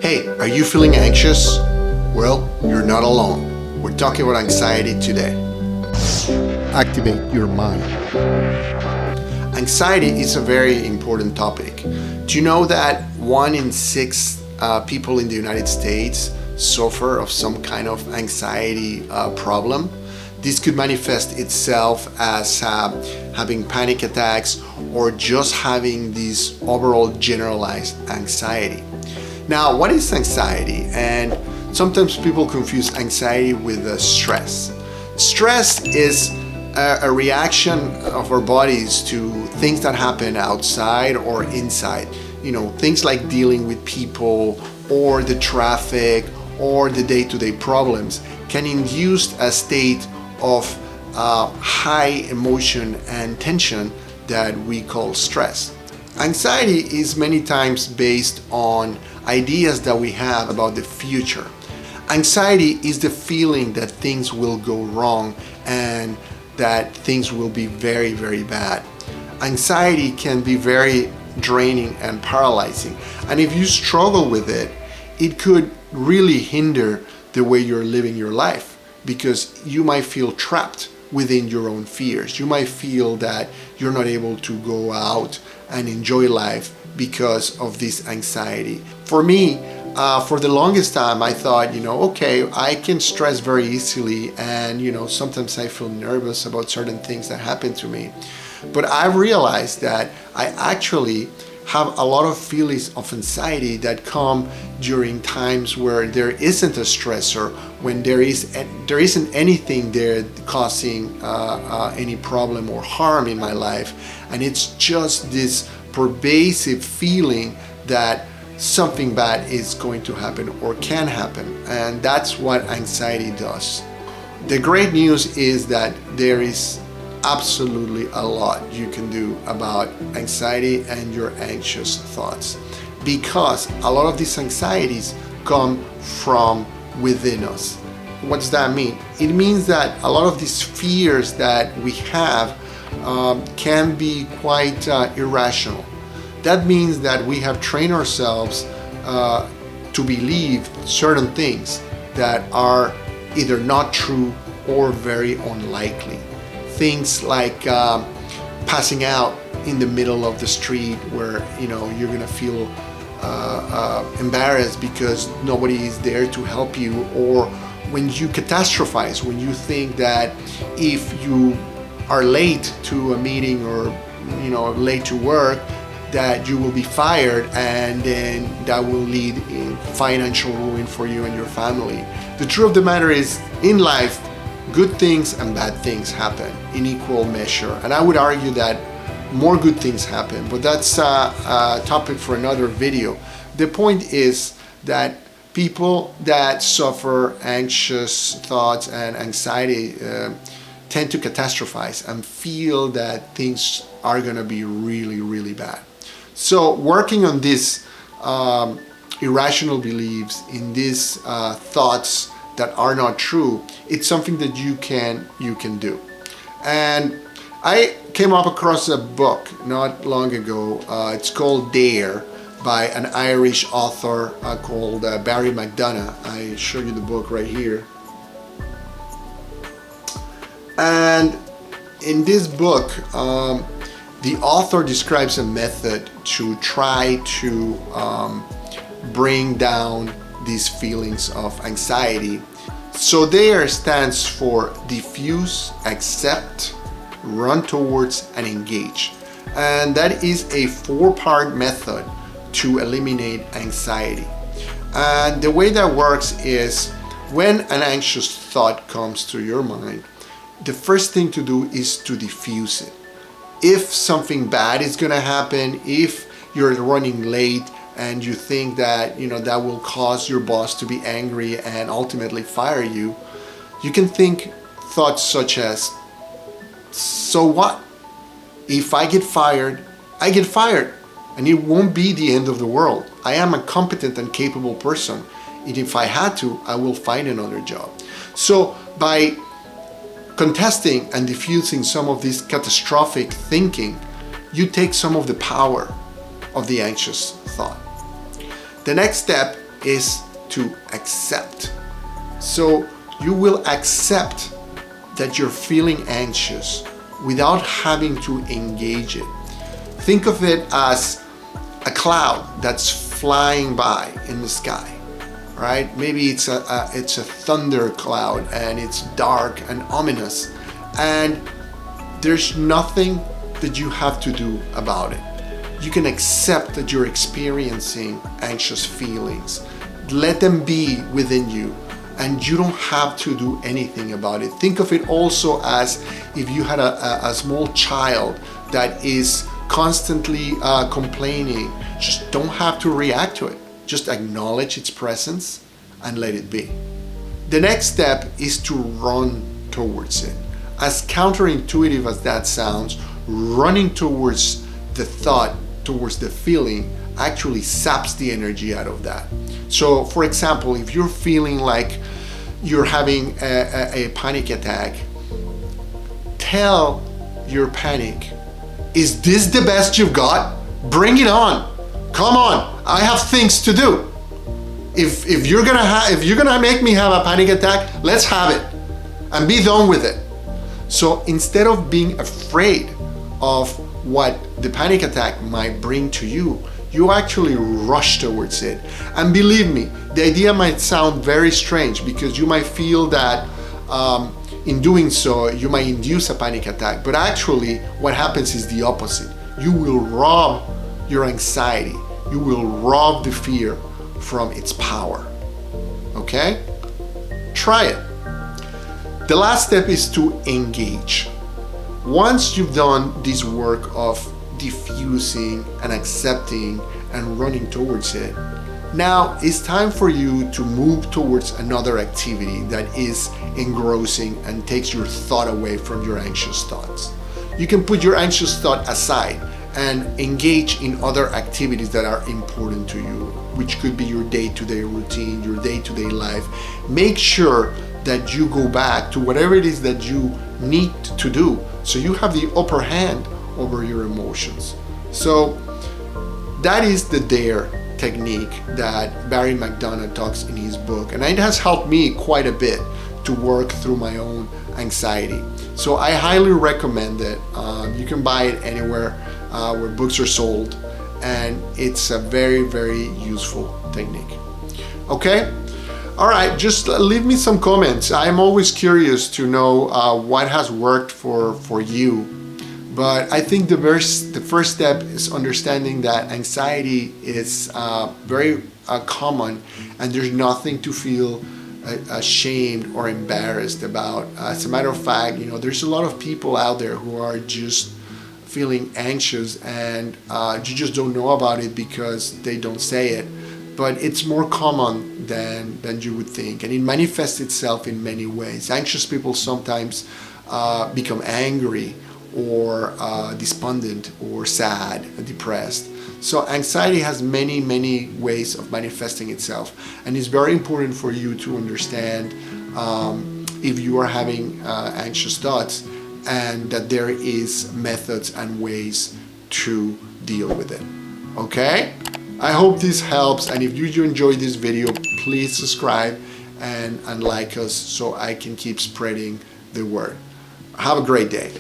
Hey, are you feeling anxious? Well, you're not alone. We're talking about anxiety today. Activate your mind. Anxiety is a very important topic. Do you know that 1 in 6 people in the United States suffer of some kind of anxiety problem? This could manifest itself as having panic attacks or just having this overall generalized anxiety. Now, what is anxiety? And sometimes people confuse anxiety with stress. Stress is a reaction of our bodies to things that happen outside or inside. You know, things like dealing with people or the traffic or the day-to-day problems can induce a state of high emotion and tension that we call stress. Anxiety is many times based on ideas that we have about the future. Anxiety is the feeling that things will go wrong and that things will be very, very bad. Anxiety can be very draining and paralyzing. And if you struggle with it, it could really hinder the way you're living your life because you might feel trapped within your own fears. You might feel that you're not able to go out and enjoy life because of this anxiety. For me, for the longest time, I thought, okay, I can stress very easily and, sometimes I feel nervous about certain things that happen to me. But I've realized that I actually have a lot of feelings of anxiety that come during times where there isn't a stressor, when there isn't anything there causing any problem or harm in my life. And it's just this pervasive feeling that something bad is going to happen or can happen. And that's what anxiety does. The great news is that there is absolutely a lot you can do about anxiety and your anxious thoughts, because a lot of these anxieties come from within us. What does that mean? It means that a lot of these fears that we have can be quite irrational. That means that we have trained ourselves to believe certain things that are either not true or very unlikely. Things like passing out in the middle of the street where you're gonna feel embarrassed because nobody is there to help you, or when you catastrophize, when you think that if you are late to a meeting or late to work, that you will be fired, and then that will lead in financial ruin for you and your family. The truth of the matter is, in life, good things and bad things happen in equal measure. And I would argue that more good things happen, but that's a topic for another video. The point is that people that suffer anxious thoughts and anxiety tend to catastrophize and feel that things are gonna be really, really bad. So working on these irrational beliefs, in these thoughts that are not true, it's something that you can do. And I came up across a book not long ago. It's called Dare, by an Irish author called Barry McDonagh. I show you the book right here. And in this book, the author describes a method to try to bring down these feelings of anxiety. So DARE stands for Defuse, Accept, Run Towards, and Engage. And that is a 4-part method to eliminate anxiety. And the way that works is, when an anxious thought comes to your mind, the first thing to do is to diffuse it. If something bad is gonna happen, if you're running late and you think that that will cause your boss to be angry and ultimately fire you, you can think thoughts such as, so what? If I get fired, I get fired, and it won't be the end of the world. I am a competent and capable person, and if I had to, I will find another job. So by contesting and diffusing some of this catastrophic thinking, you take some of the power of the anxious thought. The next step is to accept. So you will accept that you're feeling anxious without having to engage it. Think of it as a cloud that's flying by in the sky, right? Maybe it's a thunder cloud and it's dark and ominous, and there's nothing that you have to do about it. You can accept that you're experiencing anxious feelings. Let them be within you, and you don't have to do anything about it. Think of it also as if you had a small child that is constantly complaining. Just don't have to react to it. Just acknowledge its presence and let it be. The next step is to run towards it. As counterintuitive as that sounds, running towards the thought, towards the feeling, actually saps the energy out of that. So for example, if you're feeling like you're having a panic attack, tell your panic, is this the best you've got? Bring it on. Come on, I have things to do. If you're gonna make me have a panic attack, let's have it and be done with it. So instead of being afraid of what the panic attack might bring to you, you actually rush towards it. And believe me, the idea might sound very strange because you might feel that in doing so, you might induce a panic attack. But actually, what happens is the opposite. You will rob your anxiety. You will rob the fear from its power. Okay? Try it. The last step is to engage. Once you've done this work of diffusing and accepting and running towards it, now it's time for you to move towards another activity that is engrossing and takes your thought away from your anxious thoughts. You can put your anxious thought aside and engage in other activities that are important to you, which could be your day-to-day routine, your day-to-day life. Make sure that you go back to whatever it is that you need to do, so you have the upper hand over your emotions. So that is the DARE technique that Barry McDonagh talks in his book, and it has helped me quite a bit to work through my own anxiety. So I highly recommend it. You can buy it anywhere where books are sold, and it's a very, very useful technique. Okay? All right, just leave me some comments. I'm always curious to know what has worked for you. But I think the first step is understanding that anxiety is very common, and there's nothing to feel ashamed or embarrassed about. As a matter of fact, there's a lot of people out there who are just feeling anxious, and you just don't know about it because they don't say it. But it's more common than you would think, and it manifests itself in many ways. Anxious people sometimes become angry or despondent or sad, depressed. So anxiety has many, many ways of manifesting itself, and it's very important for you to understand if you are having anxious thoughts, and that there is methods and ways to deal with it. Okay? I hope this helps, and if you enjoyed this video, please subscribe and like us so I can keep spreading the word. Have a great day.